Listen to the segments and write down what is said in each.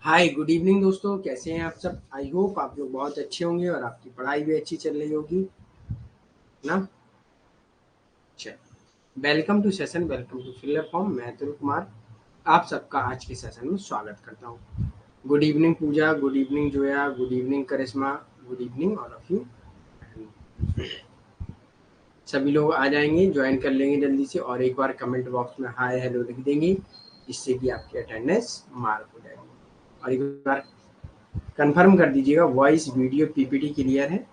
Hi good evening दोस्तों, कैसे हैं आप सब। आई होप आप लोग बहुत अच्छे होंगे और आपकी पढ़ाई भी अच्छी चल रही होगी ना। चलो, welcome to session, welcome to filler form. मैं अतुल कुमार आप सबका आज के सेशन में स्वागत करता हूँ। Good evening Pooja, good evening Zoya, good evening Karishma, good evening all of you. सभी लोग आ जाएंगे, ज्वाइन कर लेंगे जल्दी से और एक बार कमेंट बॉक्स में हाय हेलो लिख देंगे, जिससे कि आपकी अटेंडेंस मार्क हो जाएगी। और एक बार कंफर्म कर दीजिएगा वॉइस वीडियो पीपीटी क्लियर है।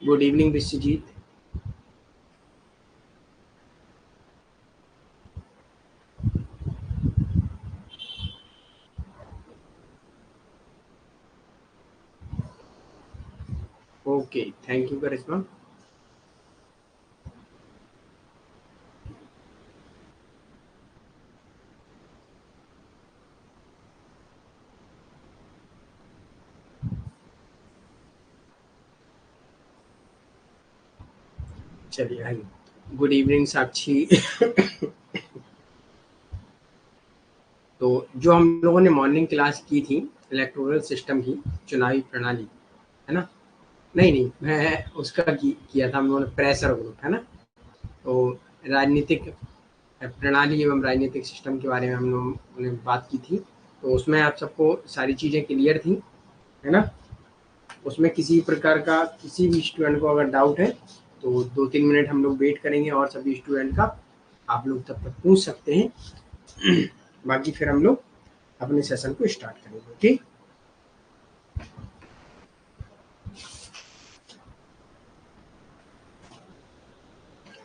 Good evening Vishwajeet. Okay, thank you Karishma. चलिए आइए। Good evening Sakshi. तो जो हम लोगों ने मॉर्निंग क्लास की थी इलेक्टोरल सिस्टम की, चुनावी प्रणाली, है ना। नहीं नहीं, मैं उसका किया था हम लोगों ने, प्रेशर ग्रुप, है ना। तो राजनीतिक प्रणाली एवं राजनीतिक सिस्टम के बारे में हम लोगों ने बात की थी। तो उसमें आप सबको सारी चीज़ें क्लियर थी, है ना। उसमें किसी प्रकार का किसी भी स्टूडेंट को अगर डाउट है तो 2-3 मिनट हम लोग वेट करेंगे और सभी स्टूडेंट का आप लोग तब तक पूछ सकते हैं। बाकी फिर हम लोग अपने सेशन को स्टार्ट करेंगे। ओके,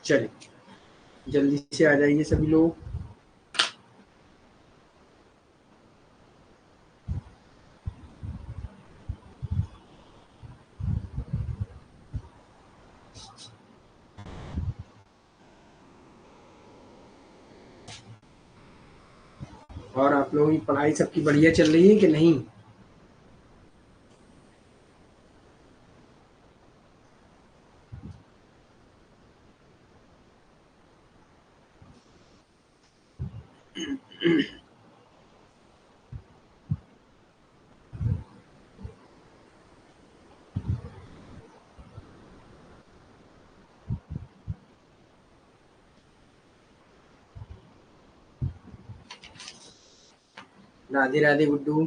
चलिए जल्दी से आ जाइए सभी लोग। और आप लोगों की पढ़ाई सबकी बढ़िया चल रही है कि नहीं। Radhe Radhe Guddu.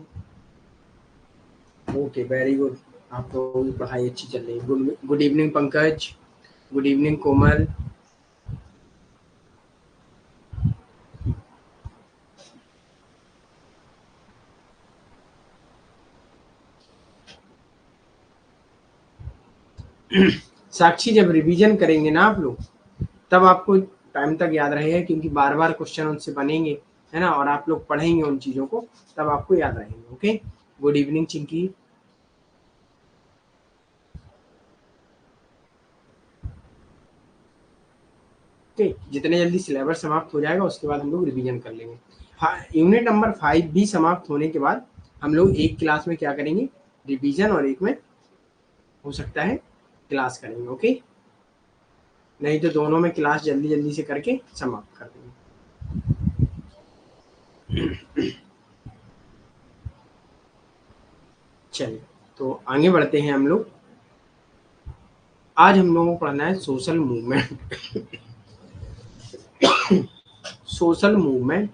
Okay, very good. आप लोगों की पढ़ाई अच्छी चल रही है। Good good evening Pankaj. Good evening Komal. Sakshi, जब रिवीजन करेंगे ना आप लोग, तब आपको टाइम तक याद रहेगा, क्योंकि बार बार क्वेश्चन उनसे बनेंगे, है ना। और आप लोग पढ़ेंगे उन चीज़ों को, तब आपको याद रहेंगे। Okay, good evening Chinki. Okay, जितने जल्दी सिलेबस समाप्त हो जाएगा उसके बाद हम लोग रिवीजन कर लेंगे। हाँ, यूनिट नंबर 5 भी समाप्त होने के बाद हम लोग एक क्लास में क्या करेंगे, रिवीजन, और एक में हो सकता है क्लास करेंगे। ओके, नहीं तो दोनों में क्लास जल्दी जल्दी से करके समाप्त कर देंगे। चलिए, तो आगे बढ़ते हैं हम लोग। आज हम लोगों को पढ़ना है सोशल मूवमेंट। सोशल मूवमेंट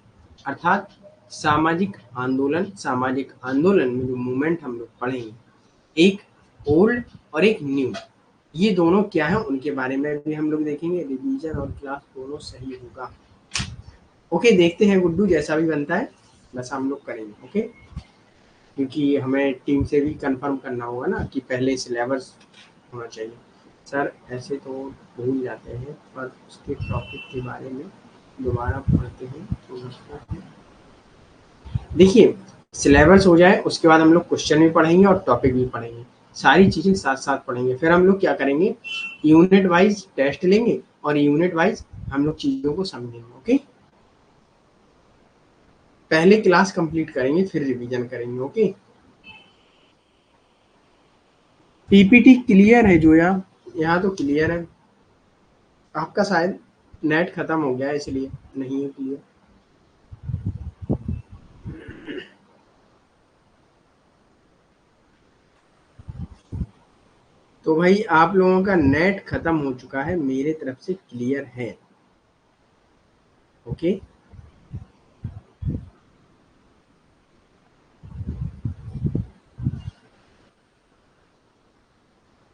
अर्थात सामाजिक आंदोलन में जो मूवमेंट हम लोग पढ़ेंगे, एक ओल्ड और एक न्यू, ये दोनों क्या है उनके बारे में भी हम लोग देखेंगे। रिवीजन और क्लास दोनों सही होगा। ओके, देखते हैं गुड्डू, जैसा भी बनता है वैसा हम लोग करेंगे। ओके, क्योंकि हमें टीम से भी कंफर्म करना होगा ना कि पहले सिलेबस होना चाहिए। सर ऐसे तो भूल जाते हैं, पर उसके टॉपिक के बारे में दोबारा पढ़ते हैं तो उसको देखिए, सिलेबस हो जाए उसके बाद हम लोग क्वेश्चन भी पढ़ेंगे और टॉपिक भी पढ़ेंगे, सारी चीज़ें साथ साथ पढ़ेंगे। फिर हम लोग क्या करेंगे, यूनिट वाइज टेस्ट लेंगे और यूनिट वाइज हम लोग चीज़ों को समझेंगे। ओके, पहले क्लास कंप्लीट करेंगे फिर रिवीजन करेंगे। ओके, पीपीटी क्लियर है जोया, यहाँ तो क्लियर है, आपका शायद नेट खत्म हो गया इसलिए नहीं है क्लियर। तो भाई आप लोगों का नेट खत्म हो चुका है, मेरे तरफ से क्लियर है। ओके,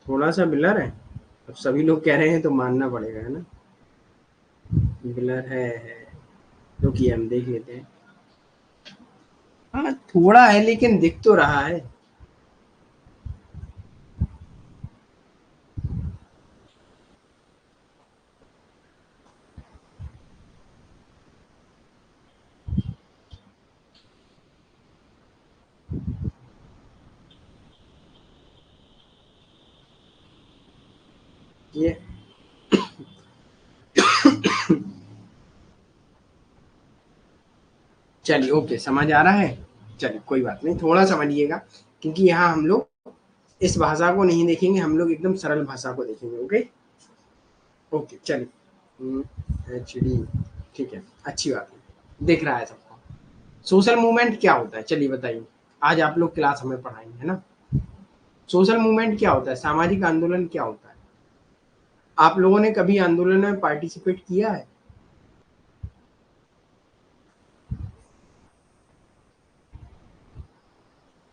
थोड़ा सा ब्लर है। अब सभी लोग कह रहे हैं तो मानना पड़ेगा, है ना। ब्लर है। तो कि हम देख लेते हैं। हाँ थोड़ा है लेकिन दिख तो रहा है। ये चलिए ओके, समझ आ रहा है। चलिए कोई बात नहीं, थोड़ा समझिएगा, क्योंकि यहाँ हम लोग इस भाषा को नहीं देखेंगे, हम लोग एकदम सरल भाषा को देखेंगे। ओके ओके चलिए। एच डी, ठीक है, अच्छी बात है, दिख रहा है सबको। सोशल मूवमेंट क्या होता है, चलिए बताइए। आज आप लोग क्लास हमें पढ़ाएंगे, है ना। सोशल मूवमेंट क्या होता है, सामाजिक आंदोलन क्या होता है। आप लोगों ने कभी आंदोलन में पार्टिसिपेट किया है।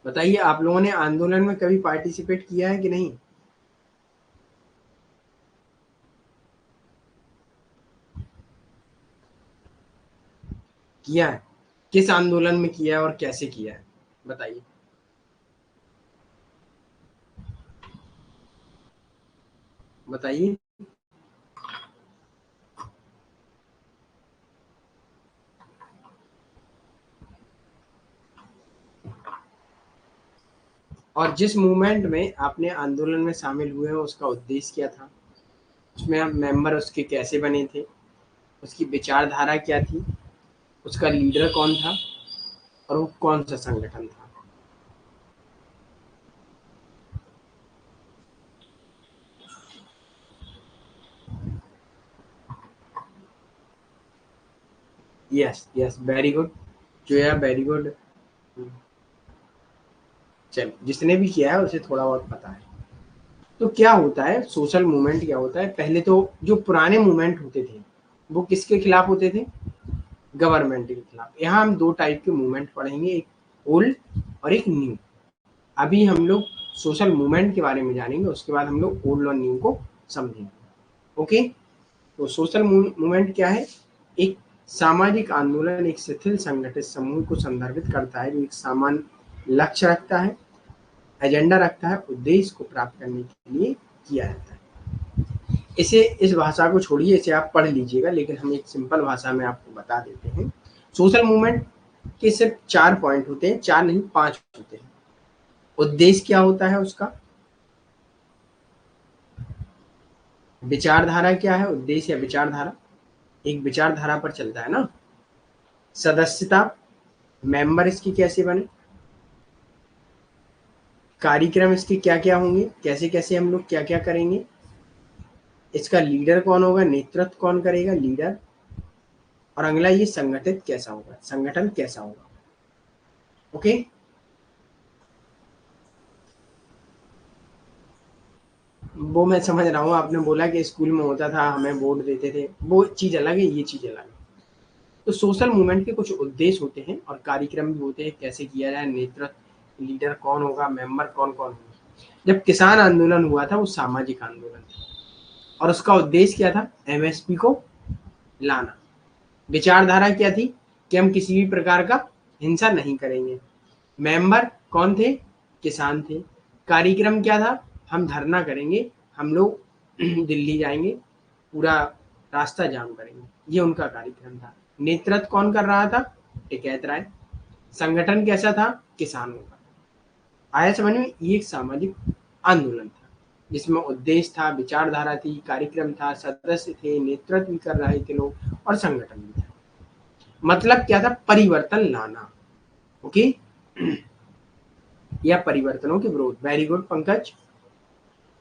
बताइए, आप लोगों ने आंदोलन में कभी पार्टिसिपेट किया है कि नहीं। किया है। किस आंदोलन में किया है और कैसे किया है, बताइए। बताइए। और जिस मूवमेंट में आपने आंदोलन में शामिल हुए हो उसका उद्देश्य क्या था, उसमें आप मेंबर उसके कैसे बने थे, उसकी विचारधारा क्या थी, उसका लीडर कौन था, और वो कौन सा संगठन था। Yes yes, very good. जो है वेरी गुड। चलिए, जिसने भी किया है उसे थोड़ा बहुत पता है। तो क्या होता है सोशल मूवमेंट, क्या होता है, पहले तो जो पुराने मूवमेंट होते थे वो किसके खिलाफ होते थे, गवर्नमेंट के खिलाफ। यहाँ हम दो टाइप के मूवमेंट पढ़ेंगे, एक ओल्ड और एक न्यू। अभी हम लोग सोशल मूवमेंट के बारे में जानेंगे, उसके बाद हम लोग ओल्ड और न्यू को समझेंगे। ओके, तो सोशल मूवमेंट क्या है, एक सामाजिक आंदोलन एक शिथिल संगठित समूह को संदर्भित करता है, जो एक सामान्य लक्ष्य रखता है, एजेंडा रखता है, उद्देश्य को प्राप्त करने के लिए किया जाता है। इसे, इस भाषा को छोड़िए, इसे आप पढ़ लीजिएगा, लेकिन हम एक सिंपल भाषा में आपको बता देते हैं। सोशल मूवमेंट के सिर्फ 4 पॉइंट होते हैं, 4 नहीं 5 होते हैं। उद्देश्य क्या होता है उसका, विचारधारा क्या है, उद्देश्य या विचारधारा, एक विचारधारा पर चलता है ना। सदस्यता, मेंबर इसकी कैसे बने, कार्यक्रम इसके क्या क्या होंगे, कैसे कैसे हम लोग क्या क्या करेंगे, इसका लीडर कौन होगा, नेतृत्व कौन करेगा, लीडर, और अगला ये संगठित कैसा होगा, संगठन कैसा होगा। ओके, वो मैं समझ रहा हूँ, आपने बोला कि स्कूल में होता था, हमें वोट देते थे, वो चीज अलग है, ये चीज अलग है। तो सोशल मूवमेंट के कुछ उद्देश्य होते हैं और कार्यक्रम भी होते हैं, कैसे किया जाए, नेतृत्व, लीडर कौन होगा, मेंबर कौन कौन होगा। जब किसान आंदोलन हुआ था वो सामाजिक आंदोलन था, और उसका उद्देश्य क्या था, एमएसपी को लाना। विचारधारा क्या थी कि हम किसी भी प्रकार का हिंसा नहीं करेंगे। मेंबर कौन थे, किसान थे। कार्यक्रम क्या था, हम धरना करेंगे, हम लोग दिल्ली जाएंगे, पूरा रास्ता जाम करेंगे, ये उनका कार्यक्रम था। नेतृत्व कौन कर रहा था, टिकैत राय। संगठन कैसा था, किसानों का। आया समझ में, ये एक सामाजिक आंदोलन था जिसमें उद्देश्य था, विचारधारा थी, कार्यक्रम था, सदस्य थे, नेतृत्व भी कर रहे थे लोग, और संगठन भी था। मतलब क्या था, परिवर्तन लाना। ओके, या परिवर्तनों के विरोध। Very good Pankaj.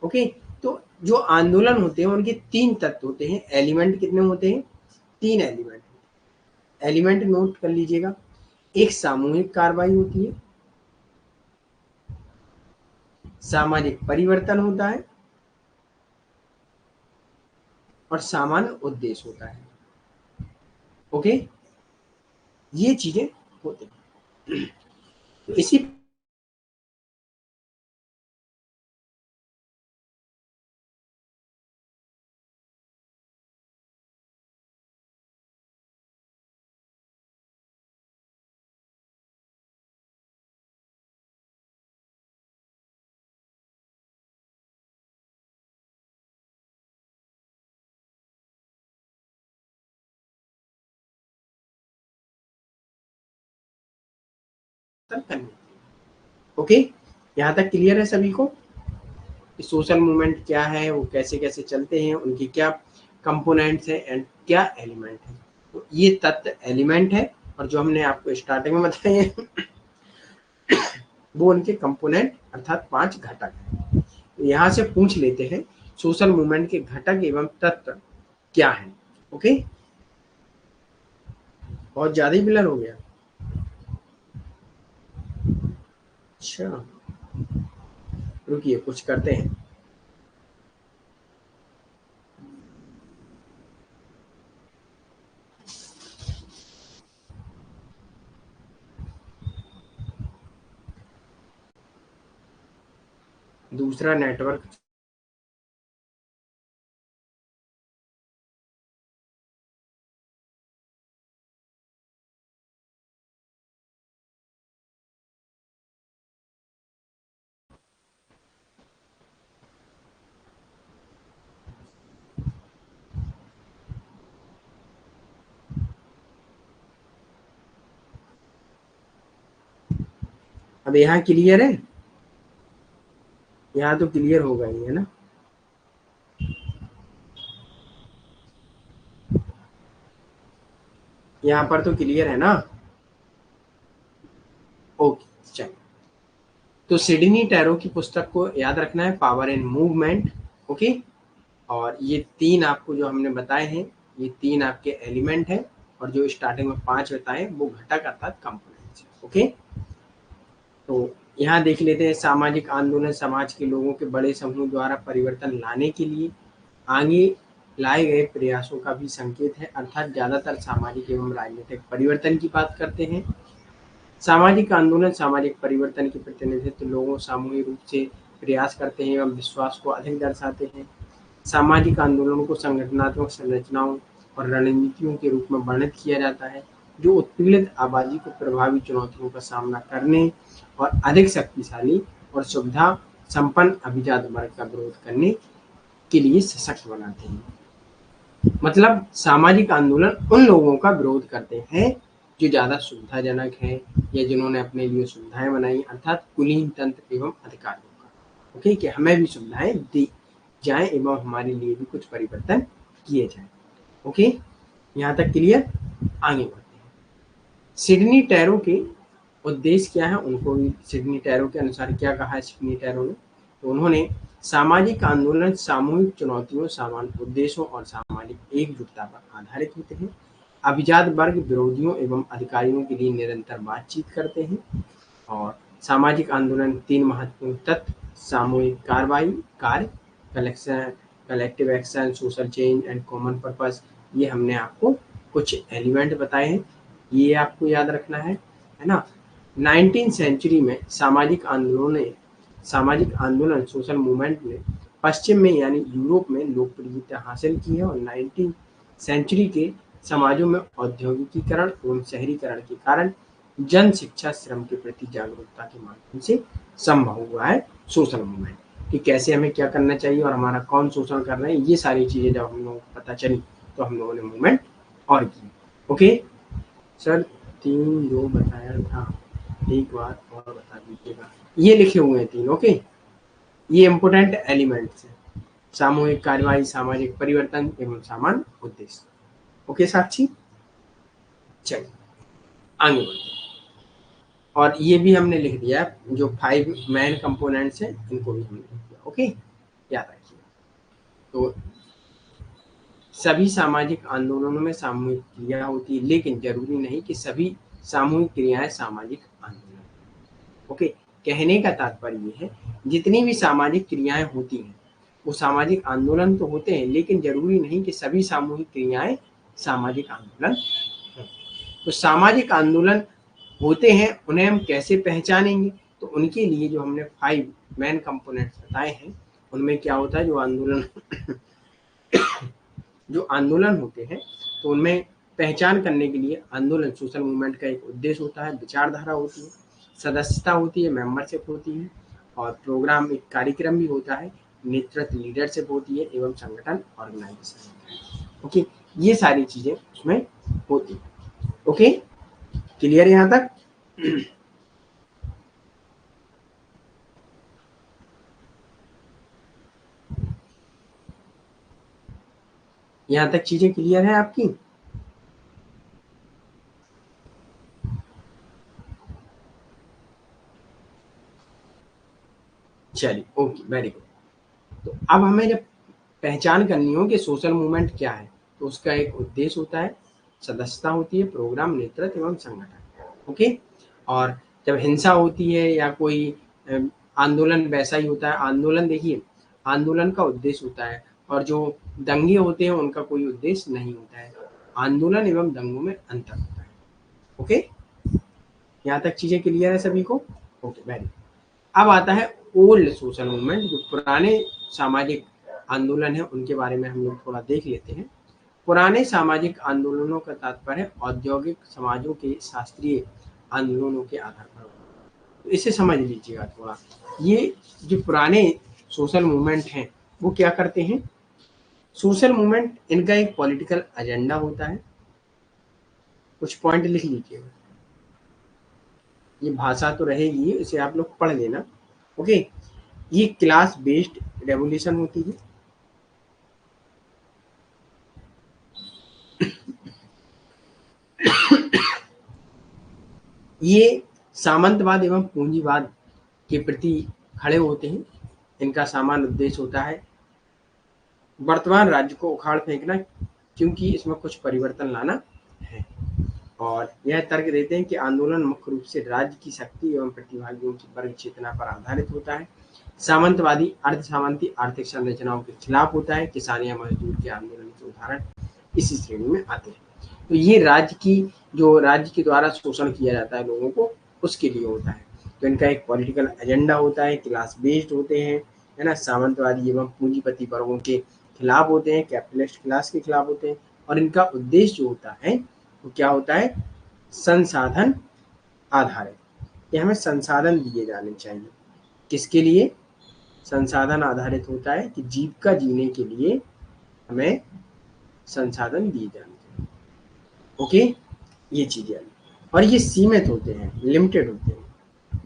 ओके, तो जो आंदोलन होते हैं उनके 3 तत्व होते हैं। एलिमेंट कितने होते हैं? 3 एलिमेंट। एलिमेंट नोट कर लीजिएगा। एक सामूहिक कार्रवाई होती है, सामाजिक परिवर्तन होता है और सामान्य उद्देश्य होता है। ओके, ये चीजें होती हैं। तो इसी तक करनी। ओके, यहाँ तक क्लियर है सभी को? सोशल मूवमेंट क्या है, वो कैसे कैसे चलते हैं, उनकी क्या कंपोनेंट्स है एंड क्या एलिमेंट है। तो ये तत्व एलिमेंट है, और जो हमने आपको स्टार्टिंग में बताए हैं वो उनके कंपोनेंट अर्थात 5 घटक है। तो यहाँ से पूछ लेते हैं सोशल मूवमेंट के घटक एवं तत्व क्या है। ओके, बहुत ज्यादा ही ब्लर हो गया। अच्छा, रुकिए कुछ करते हैं। दूसरा नेटवर्क। अब यहाँ क्लियर है? यहाँ तो क्लियर होगा ही, है ना? यहाँ पर तो क्लियर है ना? ओके, चलिए। तो सिडनी टैरो की पुस्तक को याद रखना है, पावर एंड मूवमेंट। ओके, और ये 3 आपको जो हमने बताए हैं, ये 3 आपके एलिमेंट हैं, और जो स्टार्टिंग में 5 बताए वो घटक अर्थात कंपोनेंट्स हैं। ओके, तो यहाँ देख लेते हैं। सामाजिक आंदोलन समाज के लोगों के बड़े समूह द्वारा परिवर्तन लाने के लिए आगे लाए गए प्रयासों का भी संकेत है, अर्थात ज्यादातर सामाजिक एवं राजनीतिक परिवर्तन की बात करते हैं। सामाजिक आंदोलन सामाजिक परिवर्तन के प्रतिनिधित्व लोगों सामूहिक रूप से प्रयास करते हैं एवं विश्वास को अधिक दर्शाते हैं। सामाजिक आंदोलनों को संगठनात्मक संरचनाओं और रणनीतियों के रूप में वर्णित किया जाता है, जो उत्पीड़ित आबादी को प्रभावी चुनौतियों का सामना करने और अधिक शक्तिशाली और सुविधा संपन्न अभिजात वर्ग का विरोध करने के लिए सशक्त बनाते हैं। मतलब सामाजिक आंदोलन उन लोगों का विरोध करते हैं जो ज्यादा सुविधाजनक है या जिन्होंने अपने लिए सुविधाएं बनाई, अर्थात कुलीन तंत्र एवं अधिकारियों का। ओके, कि हमें भी सुविधाएं दी जाए एवं हमारे लिए भी कुछ परिवर्तन किए जाए। ओके, यहाँ तक क्लियर? आगे बढ़ते हैं। सिडनी टैरो के उद्देश्य क्या है, उनको भी सिडनी टैरो के अनुसार क्या कहा है सिडनी टैरो ने? तो उन्होंने सामाजिक आंदोलन सामूहिक चुनौतियों, सामान्य उद्देश्यों और सामाजिक एकजुटता पर आधारित होते हैं। अभिजात वर्ग विरोधियों एवं अधिकारियों के लिए निरंतर बातचीत करते हैं। और सामाजिक आंदोलन 3 महत्वपूर्ण तत्व: सामूहिक कार्रवाई, कार्य, collection, collective action, social change and common purpose. ये हमने आपको कुछ एलिमेंट बताए हैं, ये आपको याद रखना है ना? 19th सेंचुरी में सामाजिक आंदोलन सोशल मूवमेंट ने पश्चिम में यानी यूरोप में लोकप्रियता हासिल की है, और 19th सेंचुरी के समाजों में औद्योगिकीकरण एवं शहरीकरण के कारण जन शिक्षा, श्रम के प्रति जागरूकता के माध्यम से संभव हुआ है सोशल मूवमेंट। कि कैसे हमें क्या करना चाहिए और हमारा कौन शोषण कर रहे हैं, ये सारी चीजें जब हम लोगों को पता चली तो हम लोगों ने मूवमेंट और की। ओके सर, 3 जो बताया था एक बार और बता दीजिएगा। ये लिखे हुए हैं 3। ओके, ये इम्पोर्टेंट एलिमेंट्स हैं: सामूहिक कार्यवाही, सामाजिक परिवर्तन एवं सामान्य उद्देश्य। ओके साक्षी, चलिए आगे बढ़ते हैं। और ये भी हमने लिख दिया, जो 5 मेन कंपोनेंट्स हैं इनको भी हमने लिख दिया। ओके, याद रखिए। तो सभी सामाजिक आंदोलनों में सामूहिक क्रिया होती है, लेकिन जरूरी नहीं कि सभी सामूहिक क्रियाएं सामाजिक आंदोलन। ओके, कहने का तात्पर्य ये है, जितनी भी सामाजिक क्रियाएं होती हैं वो सामाजिक आंदोलन तो होते हैं, लेकिन जरूरी नहीं कि सभी सामूहिक क्रियाएं सामाजिक आंदोलन हों। तो सामाजिक आंदोलन होते हैं, उन्हें हम कैसे पहचानेंगे? तो उनके लिए जो हमने 5 मेन कंपोनेंट्स बताए हैं, उनमें क्या होता है, जो आंदोलन होते हैं, तो उनमें पहचान करने के लिए आंदोलन सोशल मूवमेंट का एक उद्देश्य होता है, विचारधारा होती है, सदस्यता होती है, मेंबरशिप होती है, और प्रोग्राम एक कार्यक्रम भी होता है, नेतृत्व लीडरशिप होती है, एवं संगठन ऑर्गेनाइजेशन होता है। ओके, ये सारी चीजें उसमें होती है। ओके, क्लियर यहाँ तक? यहाँ तक चीजें क्लियर है आपकी? चलिए, ओके, वेरी गुड। तो अब हमें जब पहचान करनी हो कि सोशल मूवमेंट क्या है, तो उसका एक उद्देश्य होता है, सदस्यता होती है, प्रोग्राम, नेतृत्व एवं संगठन। ओके, और जब हिंसा होती है या कोई आंदोलन वैसा ही होता है। आंदोलन देखिए, आंदोलन का उद्देश्य होता है, और जो दंगे होते हैं उनका कोई उद्देश्य नहीं होता है। आंदोलन एवं दंगों में अंतर होता है। ओके, यहाँ तक चीजें क्लियर है सभी को? Okay, very. अब आता है ओल्ड सोशल मूवमेंट, जो पुराने सामाजिक आंदोलन है उनके बारे में हम लोग थोड़ा देख लेते हैं। पुराने सामाजिक आंदोलनों का तात्पर्य औद्योगिक समाजों के शास्त्रीय आंदोलनों के आधार पर होता है। तो इसे समझ लीजिएगा थोड़ा। ये जो पुराने सोशल मूवमेंट हैं वो क्या करते हैं? सोशल मूवमेंट इनका एक पॉलिटिकल एजेंडा होता है। कुछ पॉइंट लिख लीजिएगा, ये भाषा तो रहेगी, इसे आप लोग पढ़ लेना। ओके, ये क्लास बेस्ड रेवोल्यूशन होती है। ये सामंतवाद एवं पूंजीवाद के प्रति खड़े होते हैं। इनका सामान्य उद्देश्य होता है वर्तमान राज्य को उखाड़ फेंकना, क्योंकि इसमें कुछ परिवर्तन लाना है। और यह तर्क देते हैं कि आंदोलन मुख्य रूप से राज्य की शक्ति एवं प्रतिभागियों की वर्ग चेतना पर आधारित होता है। सामंतवादी अर्ध सामंती आर्थिक संरचनाओं के खिलाफ होता है। किसान या मजदूर के आंदोलन के उदाहरण इसी श्रेणी में आते हैं। तो ये राज्य के द्वारा शोषण किया जाता है लोगों को, उसके लिए होता है। तो इनका एक पॉलिटिकल एजेंडा होता है, क्लास बेस्ड होते हैं, है ना, सामंतवादी एवं पूंजीपति वर्गों के खिलाफ होते हैं, कैपिटलिस्ट क्लास के खिलाफ होते हैं। और इनका उद्देश्य जो होता है वो क्या होता है? संसाधन आधारित। ये हमें संसाधन दिए जाने चाहिए। किसके लिए संसाधन आधारित होता है? कि जीविका जीने के लिए हमें संसाधन दिए जाने चाहिए। ओके, ये चीजें, और ये सीमित होते हैं, लिमिटेड होते हैं,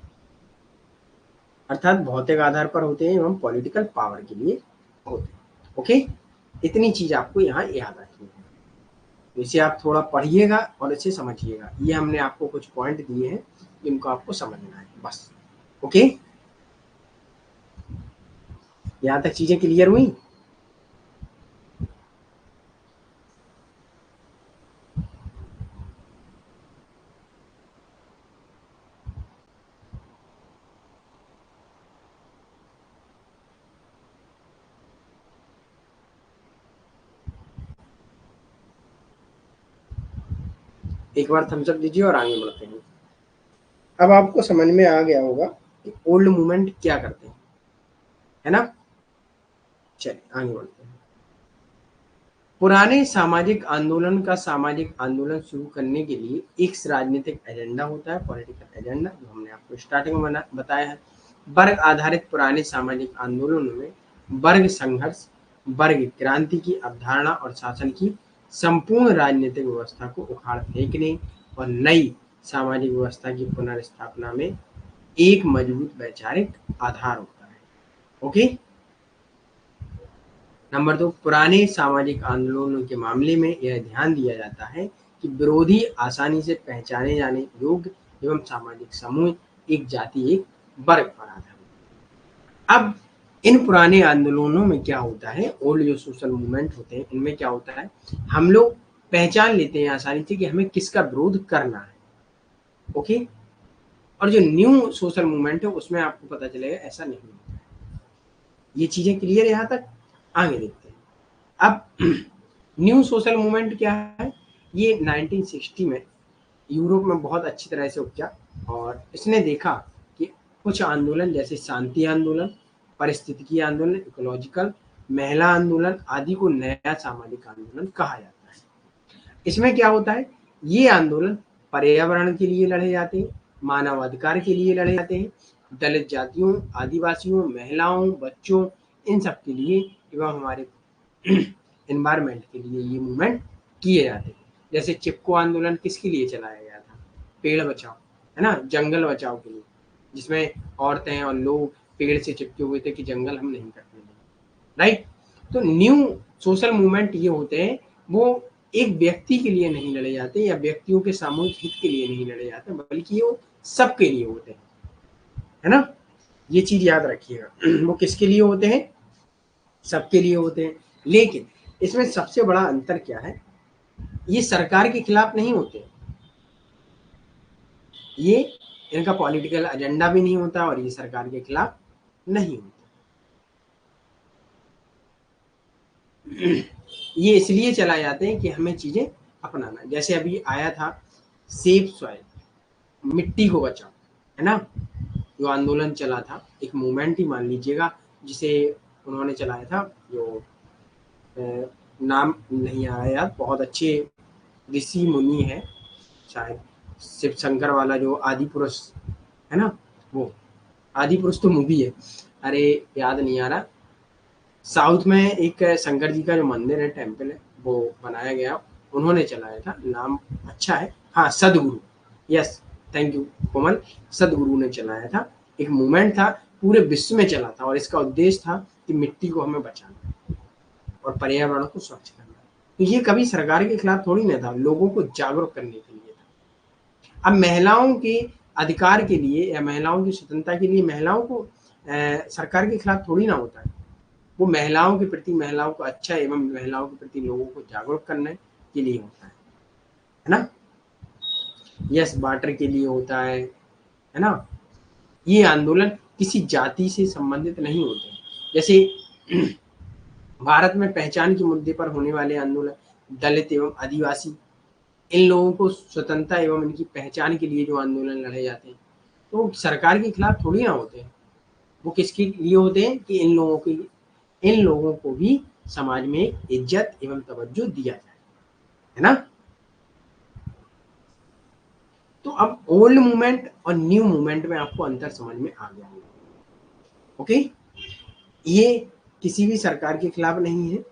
अर्थात भौतिक आधार पर होते हैं एवं पॉलिटिकल पावर के लिए होते हैं। ओके, इतनी चीज आपको यहाँ याद रखनी है। तो इसे आप थोड़ा पढ़िएगा और इसे समझिएगा। ये हमने आपको कुछ पॉइंट दिए हैं, इनको आपको समझना है बस। ओके, यहाँ तक चीजें क्लियर हुई? एक बार थम्स अप दीजिए और आगे बढ़ते हैं। अब आपको समझ में आ गया होगा कि ओल्ड मूवमेंट क्या करते हैं, है ना? चलिए आगे बढ़ते हैं। पुराने सामाजिक आंदोलन का सामाजिक आंदोलन शुरू करने के लिए एक राजनीतिक एजेंडा होता है, पॉलिटिकल एजेंडा, जो हमने आपको स्टार्टिंग में बताया है। वर्ग आधारित पुराने सामाजिक आंदोलनों में वर्ग संघर्ष, वर्ग क्रांति की अवधारणा और शासन की संपूर्ण राजनीतिक व्यवस्था को उखाड़ फेंकने और नई सामाजिक व्यवस्था की पुनर्स्थापना में एक मजबूत वैचारिक आधार होता है। ओके, नंबर 2, पुराने सामाजिक आंदोलनों के मामले में यह ध्यान दिया जाता है कि विरोधी आसानी से पहचाने जाने योग्य एवं सामाजिक समूह एक जाति, एक वर्ग पर आधारित। अब इन पुराने आंदोलनों में क्या होता है, ओल्ड जो सोशल मूवमेंट होते हैं, इनमें क्या होता है, हम लोग पहचान लेते हैं आसानी से कि हमें किसका विरोध करना है। ओके, और जो न्यू सोशल मूवमेंट है उसमें आपको पता चलेगा ऐसा नहीं होता है। ये चीजें क्लियर यहाँ तक, आगे देखते हैं। अब न्यू सोशल मूवमेंट क्या है, ये 1960 में यूरोप में बहुत अच्छी तरह से उपजा, और इसने देखा कि कुछ आंदोलन जैसे शांति आंदोलन, पारिस्थितिकी आंदोलन, इकोलॉजिकल, महिला आंदोलन आदि को नया सामाजिक आंदोलन कहा जाता है। इसमें क्या होता है, ये आंदोलन पर्यावरण के लिए लड़े जाते हैं, मानवाधिकार के लिए लड़े जाते हैं, दलित जातियों, आदिवासियों, महिलाओं, बच्चों, इन सब के लिए एवं हमारे एनवायरमेंट के लिए ये मूवमेंट किए जाते हैं। जैसे चिपको आंदोलन किसके लिए चलाया गया था, पेड़ बचाओ, है ना, जंगल बचाओ के लिए, जिसमें औरतें और लोग पेड़ से चिपके हुए थे कि जंगल हम नहीं कटने देंगे, राइट। तो न्यू सोशल मूवमेंट ये होते हैं, वो एक व्यक्ति के लिए नहीं लड़े जाते या व्यक्तियों के सामूहिक हित के लिए नहीं लड़े जाते, बल्कि वो सबके लिए होते हैं, है ना। ये चीज याद रखिएगा वो किसके लिए होते हैं, सबके लिए होते हैं। लेकिन इसमें सबसे बड़ा अंतर क्या है, ये सरकार के खिलाफ नहीं होते, ये इनका पॉलिटिकल एजेंडा भी नहीं होता और ये सरकार के खिलाफ नहीं होता। ये इसलिए चलाए जाते हैं कि हमें चीजें अपनाना, जैसे अभी आया था सेफ सॉइल, मिट्टी को बचाओ, है ना, जो आंदोलन चला था, एक मूवमेंट ही मान लीजिएगा, जिसे उन्होंने चलाया था, जो नाम नहीं आ रहा यार, बहुत अच्छे ऋषि मुनि है शायद, शिव शंकर वाला जो आदि पुरुष है ना, वो आदि पुरुष तो मूवी है, अरे याद नहीं आ रहा। साउथ में एक शंकर जी का जो मंदिर है, टेम्पल है, वो बनाया गया, उन्होंने चलाया था, नाम अच्छा है, हाँ सदगुरु, यस, थैंक यू कोमल, सदगुरु ने चलाया था, एक मूवमेंट था, पूरे विश्व में चला था, और इसका उद्देश्य था कि मिट्टी को हमें बचाना और पर्यावरण को स्वच्छ करना। तो ये कभी सरकार के खिलाफ थोड़ी ना था, लोगों को जागरूक करने के लिए था। अब महिलाओं के अधिकार के लिए या महिलाओं की स्वतंत्रता के लिए महिलाओं को सरकार के खिलाफ थोड़ी ना होता है, वो महिलाओं के प्रति, महिलाओं को अच्छा एवं महिलाओं के प्रति लोगों को जागरूक करने के लिए होता है ना, यस, वाटर के लिए होता है ना। ये आंदोलन किसी जाति से संबंधित नहीं होते, जैसे भारत में पहचान के मुद्दे पर होने वाले आंदोलन, दलित एवं आदिवासी, इन लोगों को स्वतंत्रता एवं इनकी पहचान के लिए जो आंदोलन लड़े जाते हैं, तो वो सरकार के खिलाफ थोड़ी ना होते हैं, वो किसके लिए होते हैं कि इन लोगों को भी समाज में इज्जत एवं तवज्जो दिया जाए, है ना। तो अब ओल्ड मूवमेंट और न्यू मूवमेंट में आपको अंतर समझ में आ गया होगा। ओके, ये किसी भी सरकार के खिलाफ नहीं है।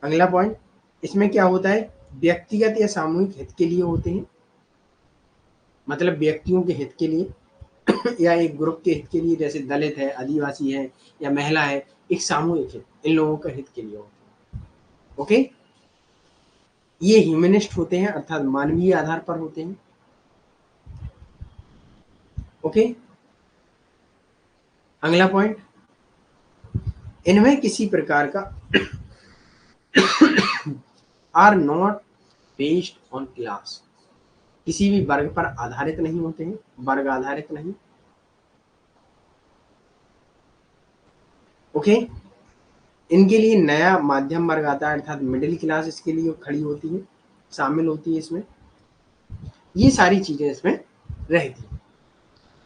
अगला पॉइंट, इसमें क्या होता है, व्यक्तिगत या सामूहिक हित के लिए होते हैं, मतलब व्यक्तियों के हित के लिए या एक ग्रुप के हित के लिए, जैसे दलित है, आदिवासी है या महिला है, एक सामूहिक हित, इन लोगों का हित के लिए होते हैं। ओके, ये ह्यूमनिस्ट होते हैं, अर्थात मानवीय आधार पर होते हैं। ओके, अगला पॉइंट, इनमें किसी प्रकार का are not based on class, किसी भी वर्ग पर आधारित नहीं होते हैं, वर्ग आधारित नहीं। ओके, इनके लिए नया माध्यम वर्ग आता है, अर्थात मिडिल क्लास इसके लिए खड़ी होती है, शामिल होती है इसमें, ये सारी चीजें इसमें रहती है।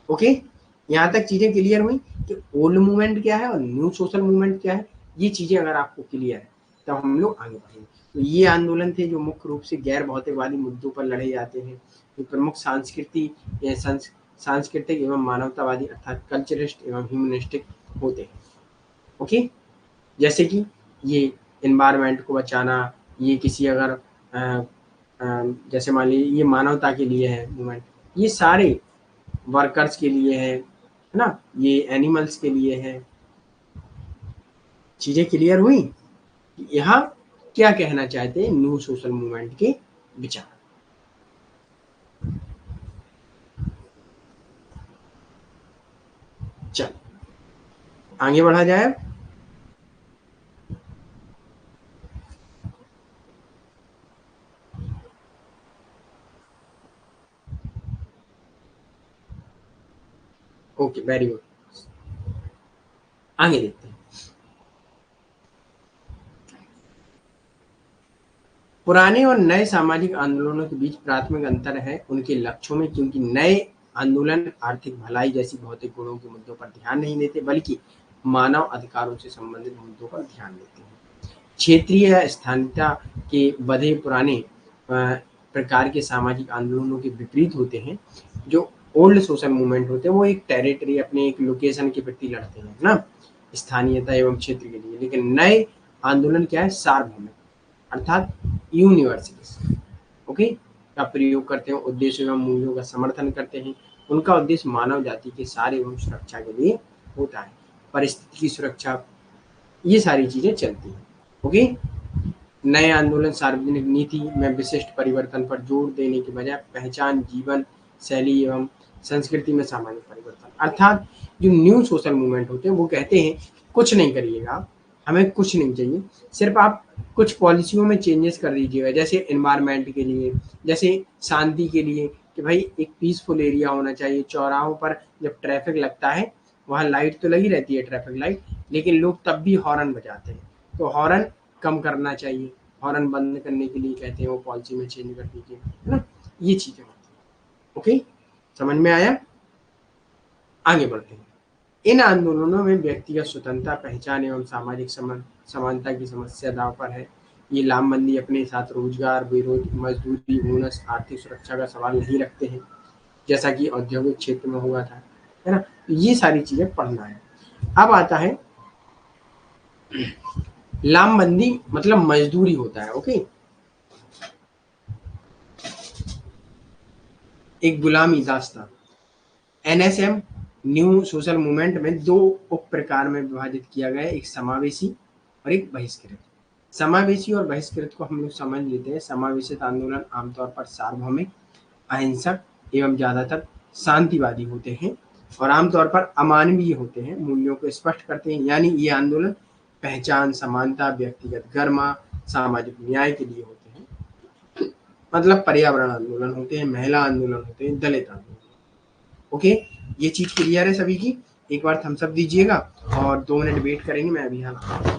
ओके, यहाँ तक चीजें क्लियर हुई कि ओल्ड मूवमेंट क्या है और न्यू सोशल मूवमेंट क्या है। ये चीजें अगर आपको क्लियर है तब हम लोग आगे बढ़ेंगे। तो ये आंदोलन थे जो मुख्य रूप से गैर भौतिकवादी मुद्दों पर लड़े जाते हैं, जो प्रमुख सांस्कृतिक एवं मानवतावादी अर्थात कल्चरिस्ट एवं ह्यूमनिस्टिक होते हैं। ओके, जैसे कि ये एनवायरनमेंट को बचाना, ये किसी अगर जैसे मान लीजिए ये मानवता के लिए है मूवमेंट, ये सारे वर्कर्स के लिए है ना, ये एनिमल्स के लिए है। चीजें क्लियर हुई, यहाँ क्या कहना चाहते हैं न्यू सोशल मूवमेंट के विचार। चल आगे बढ़ा जाए। Okay, very good. आगे देखते हैं। पुराने और नए सामाजिक आंदोलनों के बीच प्राथमिक अंतर है उनके लक्ष्यों में, क्योंकि नए आंदोलन आर्थिक भलाई जैसी भौतिक गुणों के मुद्दों पर ध्यान नहीं देते, बल्कि मानव अधिकारों से संबंधित मुद्दों पर ध्यान देते हैं। क्षेत्रीय या स्थानीयता के बधे पुराने प्रकार के सामाजिक आंदोलनों के विपरीत होते हैं। जो ओल्ड सोशल मूवमेंट होते हैं वो एक टेरिटरी, अपने एक लोकेशन के प्रति लड़ते हैं ना, स्थानीयता एवं क्षेत्र के लिए। लेकिन नए आंदोलन क्या है, सार्वभौमिक अर्थात यूनिवर्सलिस्ट, ओके, का प्रयोग करते हैं, उद्देश्य एवं मूल्यों का समर्थन करते हैं। उनका उद्देश्य मानव जाति के सारे एवं सुरक्षा के लिए होता है, परिस्थिति की सुरक्षा, ये सारी चीजें चलती हैं। ओके। नए आंदोलन सार्वजनिक नीति में विशिष्ट परिवर्तन पर जोर देने के बजाय पहचान, जीवन शैली एवं संस्कृति में सामाजिक परिवर्तन, अर्थात जो न्यू सोशल मूवमेंट होते हैं वो कहते हैं कुछ नहीं करिएगा, हमें कुछ नहीं चाहिए, सिर्फ आप कुछ पॉलिसियों में चेंजेस कर दीजिएगा, जैसे एनवायरनमेंट के लिए, जैसे शांति के लिए, कि भाई एक पीसफुल एरिया होना चाहिए। चौराहों पर जब ट्रैफिक लगता है वहाँ लाइट तो लगी रहती है, ट्रैफिक लाइट, लेकिन लोग तब भी हॉर्न बजाते हैं, तो हॉर्न कम करना चाहिए। हॉर्न बंद करने के लिए कहते हैं वो पॉलिसी में चेंज कर दीजिए, है ना, ये चीजें होती हैं। ओके, समझ में आया? आगे बढ़ते हैं। इन आंदोलनों में व्यक्तिगत स्वतंत्रता, पहचान एवं सामाजिक समानता की समस्या दांव पर है। ये लामबंदी अपने साथ रोजगार, मजदूरी, बोनस, आर्थिक सुरक्षा का सवाल नहीं रखते हैं, जैसा कि औद्योगिक क्षेत्र में हुआ था, है ना। तो ये सारी चीजें पढ़ना है। अब आता है लामबंदी, मतलब मजदूरी होता है। ओके, एक गुलामी दास्तां। एनएसएम न्यू सोशल मूवमेंट में दो उप प्रकार में विभाजित किया गया है, एक समावेशी और एक बहिष्कृत। समावेशी और बहिष्कृत को हम लोग समझ लेते हैं। समावेशित आंदोलन आमतौर पर सार्वभौमिक, अहिंसक एवं ज्यादातर शांतिवादी होते हैं और आमतौर पर अमानवीय होते हैं, मूल्यों को स्पष्ट करते हैं। यानी ये आंदोलन पहचान, समानता, व्यक्तिगत गरिमा, सामाजिक न्याय के लिए होते हैं। मतलब पर्यावरण आंदोलन होते हैं, महिला आंदोलन होते हैं, दलित आंदोलन। ओके, ये चीज क्लियर है सभी की? एक बार थम्स अप दीजिएगा और 2 मिनट वेट करेंगे, मैं अभी यहाँ।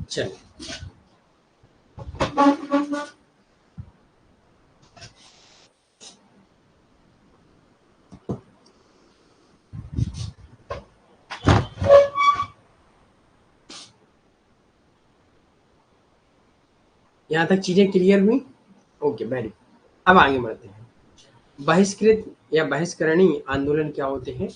चल, यहाँ तक चीजें क्लियर हुई? Okay, very. अब आगे बढ़ते हैं। बहिष्कृत या बहिष्करणीय आंदोलन क्या होते हैं?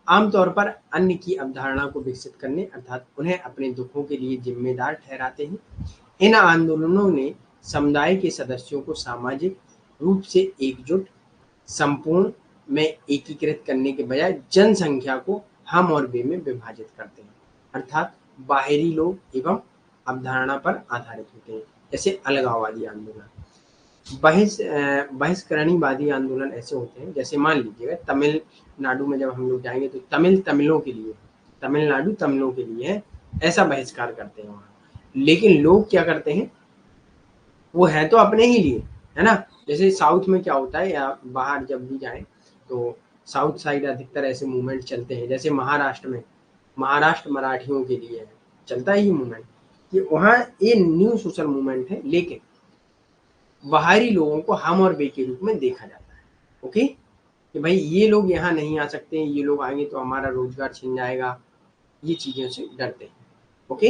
आमतौर पर अन्य की अवधारणा को विकसित करने, अर्थात उन्हें अपने दुखों के लिए जिम्मेदार ठहराते हैं। इन आंदोलनों ने समुदाय के सदस्यों को सामाजिक रूप से एकजुट, संपूर्ण में एकीकृत करने के बजाय जनसंख्या को हम और वे में विभाजित करते हैं, अर्थात बाहरी लोग एवं अवधारणा पर आधारित होते हैं, जैसे अलगाववादी आंदोलन। बहिष्करणवादी आंदोलन ऐसे होते हैं, जैसे मान लीजिएगा तमिलनाडु में जब हम लोग जाएंगे तो तमिलों के लिए, तमिलनाडु तमिलों के लिए है, ऐसा बहिष्कार करते हैं वहाँ। लेकिन लोग क्या करते हैं, वो है तो अपने ही लिए, है ना। जैसे साउथ में क्या होता है, या बाहर जब भी जाए तो साउथ साइड अधिकतर ऐसे मूवमेंट चलते हैं। जैसे महाराष्ट्र में, महाराष्ट्र मराठियों के लिए है, चलता है ये मूवमेंट। कि वहाँ ये न्यू सोशल मूवमेंट है, लेकिन बाहरी लोगों को हम और वे के रूप में देखा जाता है। ओके, कि भाई ये लोग यहाँ नहीं आ सकते, ये लोग आएंगे तो हमारा रोजगार छिन जाएगा, ये चीज़ों से डरते हैं। ओके,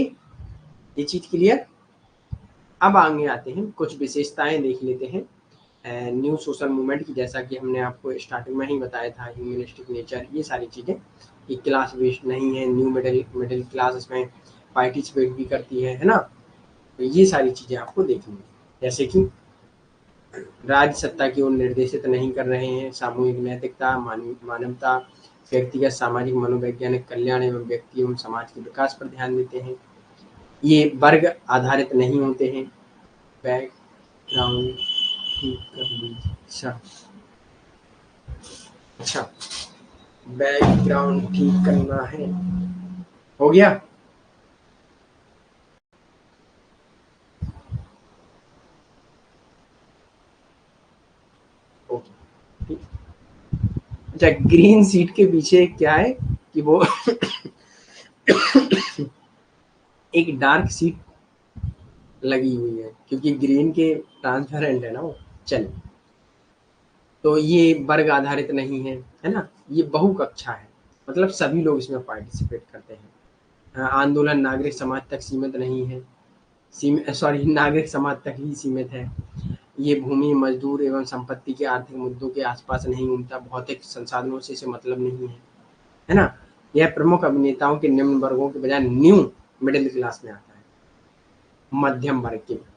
ये चीज़ क्लियर। अब आगे आते हैं, कुछ विशेषताएं देख लेते हैं न्यू सोशल मूवमेंट की। जैसा कि हमने आपको स्टार्टिंग में ही बताया था, ह्यूमनिस्टिक नेचर, ये सारी चीज़ें, ये क्लास बेस्ड नहीं है, न्यू मिडिल क्लास इसमें पार्टिसिपेट भी करती है ना। तो ये सारी चीज़ें आपको देखनी है, जैसे कि राज्य सत्ता की ओर निर्देशित नहीं कर रहे हैं, सामूहिक नैतिकता, मानवता, व्यक्तिगत सामाजिक मनोवैज्ञानिक कल्याण एवं व्यक्ति एवं समाज के विकास पर ध्यान देते हैं। ये वर्ग आधारित नहीं होते हैं। बैकग्राउंड ठीक कर लीजिए। अच्छा अच्छा, बैकग्राउंड ठीक करना है, हो गया। ओके ठीक। अच्छा, ग्रीन सीट के पीछे क्या है कि वो एक डार्क सीट लगी हुई है, क्योंकि ग्रीन के ट्रांसपेरेंट है ना वो। चलिए, तो ये वर्ग आधारित नहीं है ना, ये बहुकक्षा है, मतलब सभी लोग इसमें पार्टिसिपेट करते हैं। आंदोलन नागरिक समाज तक सीमित नहीं है, सॉरी, नागरिक समाज तक ही सीमित है। ये भूमि, मजदूर एवं संपत्ति के आर्थिक मुद्दों के आसपास नहीं घूमता, भौतिक संसाधनों से इसे मतलब नहीं है ना। यह प्रमुख अभिनेताओं के निम्न वर्गों के बजाय न्यू मिडिल क्लास में आता है, मध्यम वर्ग के।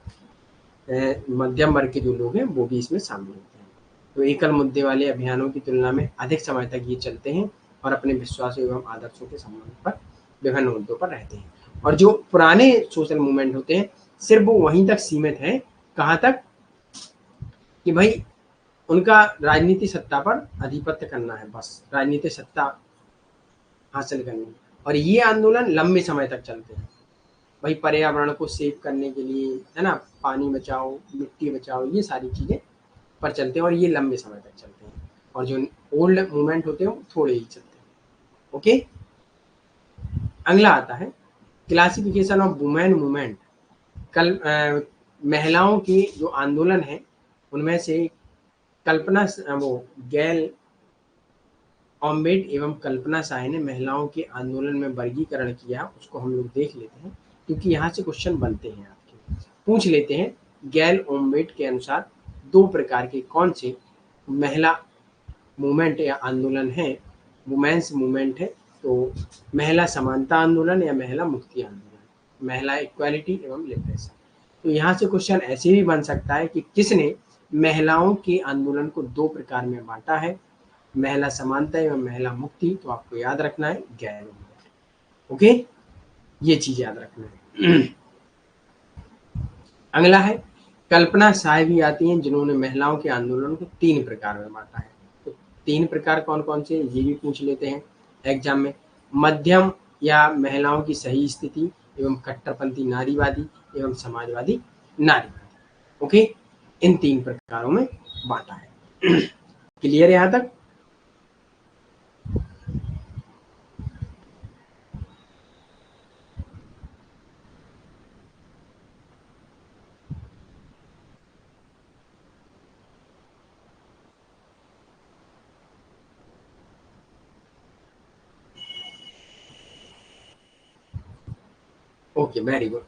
मध्यम वर्ग के जो लोग हैं वो भी इसमें शामिल होते हैं। तो एकल मुद्दे वाले अभियानों की तुलना में अधिक समय तक ये चलते हैं और अपने विश्वासों एवं आदर्शों के संबंध पर विभिन्न मुद्दों पर रहते हैं। और जो पुराने सोशल मूवमेंट होते हैं, सिर्फ वो वहीं तक सीमित है, कहाँ तक कि भाई उनका राजनीति सत्ता पर आधिपत्य करना है, बस राजनीतिक सत्ता हासिल करनी है। और ये आंदोलन लंबे समय तक चलते हैं, भाई पर्यावरण को सेव करने के लिए, है ना, पानी बचाओ, मिट्टी बचाओ, ये सारी चीज़ें पर चलते हैं और ये लंबे समय तक चलते हैं। और जो ओल्ड मूवमेंट होते हैं वो थोड़े ही चलते हैं। ओके, अगला आता है क्लासिफिकेशन ऑफ वुमेन मूवमेंट। कल महिलाओं की जो आंदोलन है उनमें से कल्पना वो गैल ऑम्बेट एवं कल्पना साय ने महिलाओं के आंदोलन में वर्गीकरण किया, उसको हम लोग देख लेते हैं, क्योंकि यहाँ से क्वेश्चन बनते हैं आपके। पूछ लेते हैं, गैल ऑम्बेट के अनुसार दो प्रकार के कौन से महिला मूवमेंट या आंदोलन है, वुमेन्स मूवमेंट है। तो महिला समानता आंदोलन या महिला मुक्ति आंदोलन, महिला इक्वालिटी एवं लिबरेशन। तो यहाँ से क्वेश्चन ऐसे भी बन सकता है कि किसने महिलाओं के आंदोलन को दो प्रकार में बांटा है, महिला समानता एवं महिला मुक्ति। तो आपको याद रखना है गैर। ओके, ये चीज याद रखना है। अगला है कल्पना साय भी आती हैं, जिन्होंने महिलाओं के आंदोलन को तीन प्रकार में बांटा है। तो तीन प्रकार कौन कौन से, ये भी पूछ लेते हैं एग्जाम में। मध्यम या महिलाओं की सही स्थिति एवं कट्टरपंथी नारीवादी एवं समाजवादी नारीवादी। ओके, इन तीन प्रकारों में बांटा है। क्लियर है यहाँ तक। Okay, very good.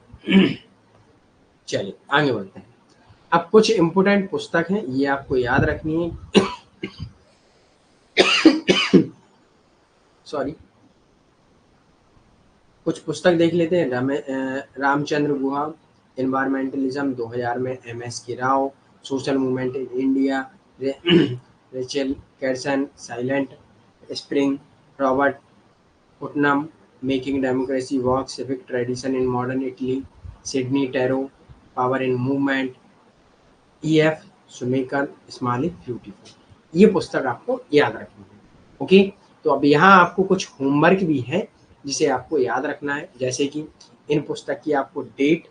चलिए आगे बढ़ते हैं। अब कुछ इम्पोर्टेंट पुस्तक हैं, ये आपको याद रखनी है। सॉरी, कुछ पुस्तक देख लेते हैं। रामचंद्र गुहा, एनवायरमेंटलिज्म 2000 में, M S K Rao, social movement in India, Rachel Carson, silent spring, Robert Putnam, making democracy work, civic tradition in modern Italy, Sidney Tarrow, power in movement, F Schumacher, small is beautiful. ये पुस्तक आपको याद रखनी है। Okay, तो अब यहाँ आपको कुछ होमवर्क भी है जिसे आपको याद रखना है, जैसे कि इन पुस्तक की आपको डेट,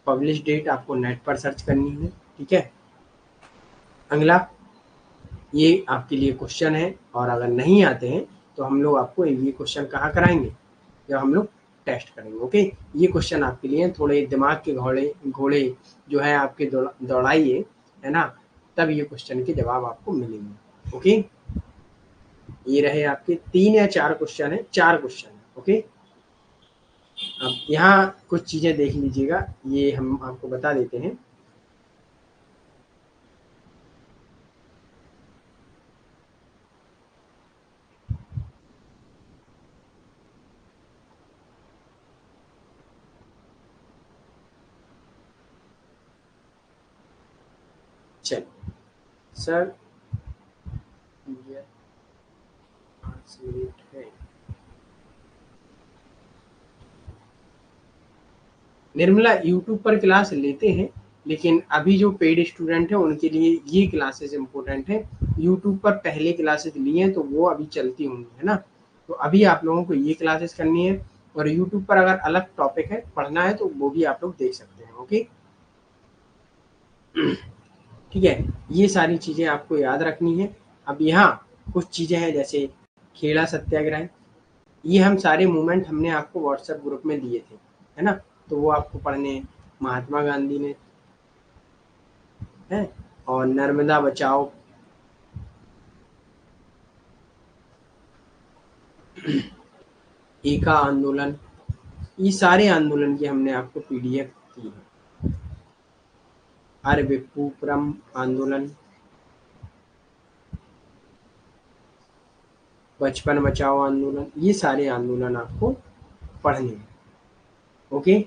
पब्लिश डेट आपको नेट पर सर्च करनी है। ठीक है। अगला, ये आपके लिए क्वेश्चन है, और अगर नहीं आते हैं तो हम लोग आपको ये क्वेश्चन कहाँ कराएंगे, जब हम लोग टेस्ट करेंगे। ओके, ये क्वेश्चन आपके लिए थोड़े दिमाग के घोड़े घोड़े जो है आपके दौड़ाइए, है ना, तब ये क्वेश्चन के जवाब आपको मिलेंगे। ओके, ये रहे आपके 3 या 4 क्वेश्चन है, 4 क्वेश्चन है। ओके, अब यहाँ कुछ चीजें देख लीजिएगा, ये हम आपको बता देते हैं। चलिए सर, ये 5 मिनट है। निर्मला यूट्यूब पर क्लास लेते हैं, लेकिन अभी जो पेड स्टूडेंट है उनके लिए ये क्लासेस इंपॉर्टेंट है। यूट्यूब पर पहले क्लासेस ली हैं तो वो अभी चलती होंगी, है ना, तो अभी आप लोगों को ये क्लासेस करनी है। और यूट्यूब पर अगर अलग टॉपिक है पढ़ना है तो वो भी आप लोग देख सकते हैं। ओके, ठीक है, ये सारी चीजें आपको याद रखनी है। अब यहाँ कुछ चीजें हैं जैसे खेड़ा सत्याग्रह, ये हम सारे मूवमेंट हमने आपको व्हाट्सएप ग्रुप में दिए थे, है ना, तो वो आपको पढ़ने हैं। महात्मा गांधी ने, है, और नर्मदा बचाओ, एका आंदोलन, ये सारे आंदोलन की हमने आपको पीडीएफ दी है। अरविप्पुपुरम आंदोलन, बचपन बचाओ आंदोलन, ये सारे आंदोलन आपको पढ़ने हैं। ओके,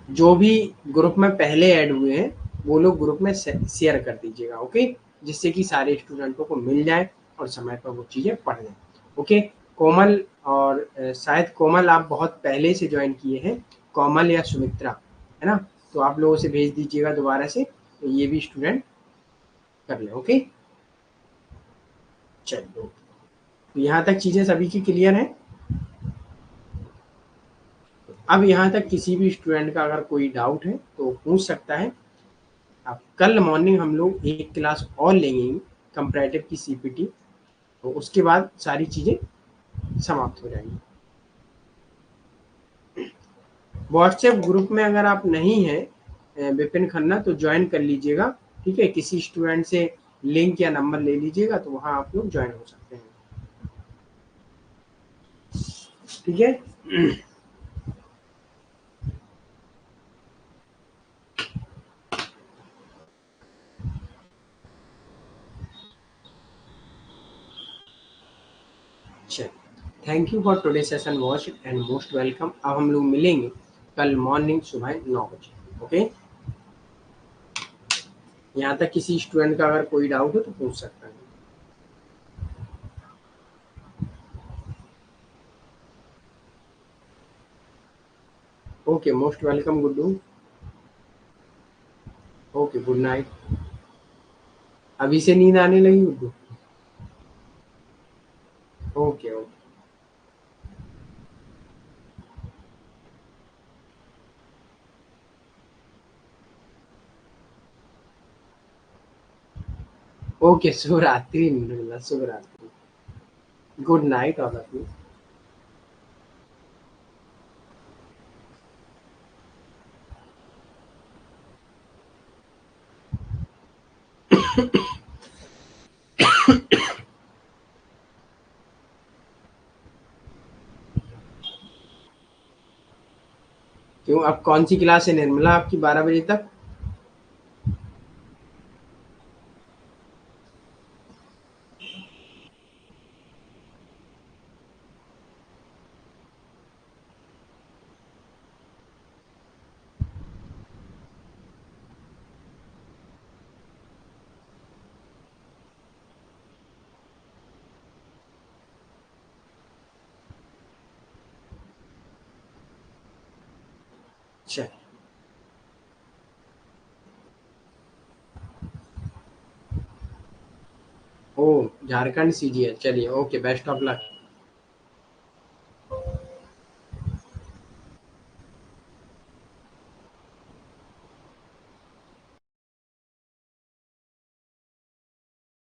जो भी ग्रुप में पहले ऐड हुए हैं वो लोग ग्रुप में शेयर कर दीजिएगा। ओके, जिससे कि सारे स्टूडेंटों को मिल जाए और समय पर वो चीज़ें पढ़ लें। ओके, कोमल और शायद कोमल आप बहुत पहले से ज्वाइन किए हैं, कोमल या सुमित्रा, है ना, तो आप लोगों से भेज दीजिएगा दोबारा से, तो ये भी स्टूडेंट कर लें। ओके, चलिए, तो यहाँ तक चीज़ें सभी की क्लियर हैं। अब यहाँ तक किसी भी स्टूडेंट का अगर कोई डाउट है तो पूछ सकता है। अब कल मॉर्निंग हम लोग एक क्लास और लेंगे कंपैरेटिव की सीपीटी, तो उसके बाद सारी चीज़ें समाप्त हो जाएंगी। व्हाट्सएप ग्रुप में अगर आप नहीं हैं विपिन खन्ना तो ज्वाइन कर लीजिएगा। ठीक है, किसी स्टूडेंट से लिंक या नंबर ले लीजिएगा तो वहाँ आप लोग ज्वाइन हो सकते हैं। ठीक है, चलिए, thank you for today session watch and most welcome. अब हम लोग मिलेंगे कल मॉर्निंग सुबह 9 बजे। ओके, यहाँ तक किसी स्टूडेंट का अगर कोई डाउट हो तो पूछ सकता है। Okay, most welcome Guddu. Okay, good night. अभी से नींद आने लगी गुड्डू? ओके ओके ओके, शुभ रात्रि निर्मला, शुभ रात्रि। Good night all of you. क्यों, अब कौन सी क्लास है निर्मला आपकी 12 बजे तक? चल, ओ झारखंड सीजीएल, चलिए, ओके, बेस्ट ऑफ लक।